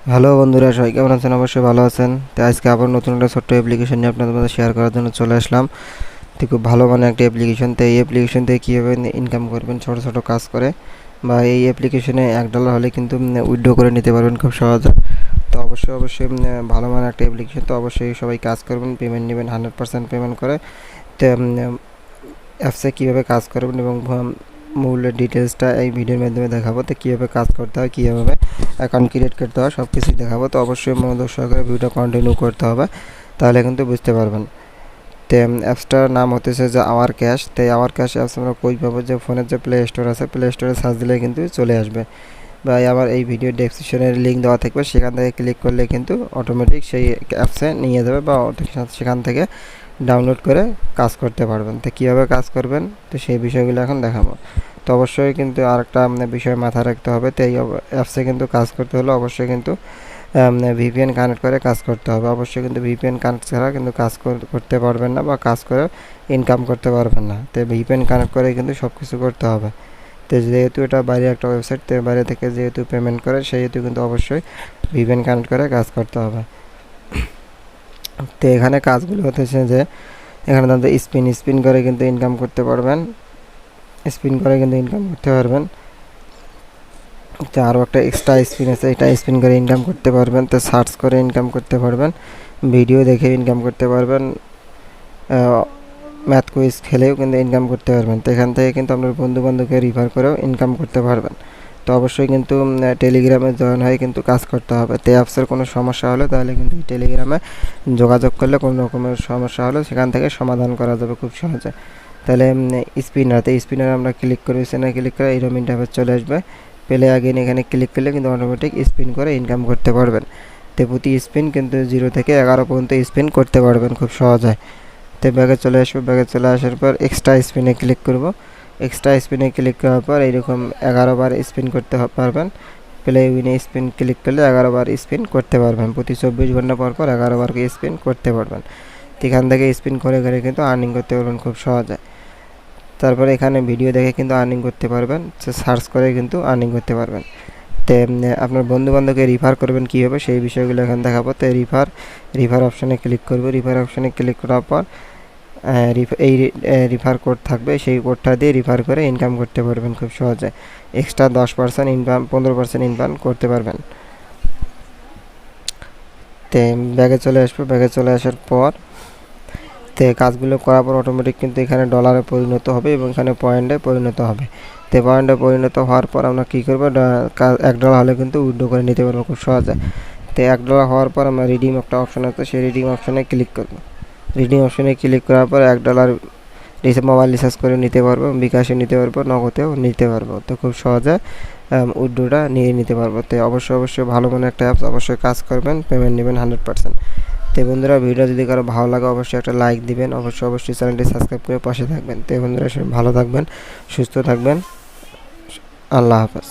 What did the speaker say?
Hello বন্ধুরা, সবাই কেমন আছেন? অবশ্যই ভালো আছেন। তো আজকে আবার নতুন একটা ছোট্ট অ্যাপ্লিকেশন নিয়ে আপনাদের মধ্যে শেয়ার করার জন্য চলে আসলাম। তো খুব ভালো মানে একটা অ্যাপ্লিকেশন। তো এই অ্যাপ্লিকেশন থেকে কীভাবে ইনকাম করবেন ছোটো ছোটো কাজ করে, বা এই অ্যাপ্লিকেশনে $1 হলে কিন্তু উইথড্র করে নিতে পারবেন খুব সহজে। তো অবশ্যই ভালো মানে একটা অ্যাপ্লিকেশন। তো অবশ্যই সবাই কাজ করবেন, পেমেন্ট নেবেন 100% পেমেন্ট করে। তো অ্যাপসে কীভাবে কাজ করবেন এবং মূল ডিটেলসটা এই ভিডিওর মাধ্যমে দেখাবো। তো কীভাবে কাজ করতে হয়, কীভাবে অ্যাকাউন্ট ক্রিয়েট করতে হয়, সব কিছুই দেখাবো। তো অবশ্যই মনোযোগ সহকারে ভিডিওটা কন্টিনিউ করতে হবে, তাহলে কিন্তু বুঝতে পারবেন। তো অ্যাপসটার নাম হতেছে যে আওয়ার ক্যাশ। তো এই আওয়ার ক্যাশ অ্যাপস আমরা কই পাবো? যে ফোনের যে প্লে স্টোর আছে, প্লে স্টোরে সার্চ দিলে কিন্তু চলে আসবে, বা আবার এই ভিডিও ডেসক্রিপশনের লিঙ্ক দেওয়া থাকবে, সেখান থেকে ক্লিক করলে কিন্তু অটোমেটিক সেই অ্যাপসে নিয়ে যাবে, বা সেখান থেকে ডাউনলোড করে কাজ করতে পারবেন। তো কীভাবে কাজ করবেন, তো সেই বিষয়গুলো এখন দেখাবো। তো অবশ্যই কিন্তু আরেকটা বিষয় মাথায় রাখতে হবে। তো এই অ্যাপসে কিন্তু কাজ করতে হলে অবশ্যই কিন্তু ভিপিএন কানেক্ট করে কাজ করতে হবে। অবশ্যই কিন্তু ভিপিএন কানেক্ট ছাড়া কিন্তু কাজ করতে পারবেন না, বা কাজ করে ইনকাম করতে পারবেন না। তো ভিপিএন কানেক্ট করে কিন্তু সব কিছু করতে হবে। তো যেহেতু এটা বাইরে একটা ওয়েবসাইট, তো বাইরে থেকে যেহেতু পেমেন্ট করে, সেহেতু কিন্তু অবশ্যই ভিপিএন কানেক্ট করে কাজ করতে হবে। তো এখানে কাজগুলো হতেছে যে এখানে তাদের স্পিন করে কিন্তু ইনকাম করতে পারবেন, স্পিন করে কিন্তু ইনকাম করতে পারবেন। তো আরও একটা এক্সট্রা স্পিন আছে, এটা স্পিন করে ইনকাম করতে পারবেন। তো সার্চ করে ইনকাম করতে পারবেন, ভিডিও দেখে ইনকাম করতে পারবেন, ম্যাথ কুইজ খেলেও কিন্তু ইনকাম করতে পারবেন। তো এখান থেকে কিন্তু আপনার বন্ধুবান্ধবকে রিফার করেও ইনকাম করতে পারবেন। তো অবশ্যই কিন্তু টেলিগ্রামে জয়েন হয়ে কিন্তু কাজ করতে হবে। তো অ্যাপসের কোনো সমস্যা হলে তাহলে কিন্তু টেলিগ্রামে যোগাযোগ করলে কোনো রকমের সমস্যা হলে সেখান থেকে সমাধান করা যাবে খুব সহজে। তাহলে স্পিনার আমরা ক্লিক করে ক্লিক করে এইরকম ইন্টারফেস চলে আসবে। পেলে আগেন এখানে ক্লিক করলে কিন্তু অটোমেটিক স্পিন করে ইনকাম করতে পারবেন। তো প্রতি স্পিন কিন্তু 0 থেকে 11 পর্যন্ত স্পিন করতে পারবেন খুব সহজে। তো ব্যাগে চলে আসবো, ব্যাগে চলে আসার পর এক্সট্রা স্পিনে ক্লিক করব। এক্সট্রা স্পিনে ক্লিক করার পর এইরকম 11 বার স্পিন করতে পারবেন। প্লে উইনে স্পিন ক্লিক করলে 11 বার স্পিন করতে পারবেন। প্রতি 24 ঘন্টা পর 11 বার স্পিন করতে পারবেন। এখান থেকে স্পিন করে করে কিন্তু আর্নিং করতে পারবেন খুব সহজে। তারপরে এখানে ভিডিও দেখে কিন্তু আর্নিং করতে পারবেন, সার্চ করে কিন্তু আর্নিং করতে পারবেন। তো আপনার বন্ধুবান্ধবকে রিফার করবেন কীভাবে, সেই বিষয়গুলো এখানে দেখাবো। তো রিফার অপশানে ক্লিক করব। রিফার অপশানে ক্লিক করার পর এই রিফার কোড থাকবে, সেই কোডটা দিয়ে রিফার করে ইনকাম করতে পারবেন খুব সহজে। এক্সট্রা 10% ইনকাম, 15% ইনকাম করতে পারবেন। তো ব্যাগে চলে আসবো, ব্যাগে চলে আসার পর তো কাজগুলো করার পর অটোমেটিক কিন্তু এখানে ডলারে পরিণত হবে এবং এখানে পয়েন্টে পরিণত হবে। তো পয়েন্টে পরিণত হওয়ার পর আমরা কী করবো, $1 হলে কিন্তু উইথড্র করে নিতে পারবো খুব সহজে। তো $1 হওয়ার পর আমরা রিডিম একটা অপশান আছে, সেই রিডিম অপশানে ক্লিক করবো। রিডিম অপশানে ক্লিক করার পর $1 মোবাইল রিচার্জ করে নিতে পারবো, বিকাশে নিতে পারবো, নগদেও নিতে পারবো। তো খুব সহজে উইথড্রটা নিয়ে নিতে পারবো। তো অবশ্যই ভালো মনে একটা অ্যাপস, অবশ্যই কাজ করবেন, পেমেন্ট নেবেন 100%। তো বন্ধুরা, ভিডিও যদি কারো ভালো লাগে অবশ্যই একটা লাইক দিবেন, অবশ্যই চ্যানেলটি সাবস্ক্রাইব করে পাশে থাকবেন। তো বন্ধুরা, ভালো থাকবেন, সুস্থ থাকবেন। আল্লাহ হাফেজ।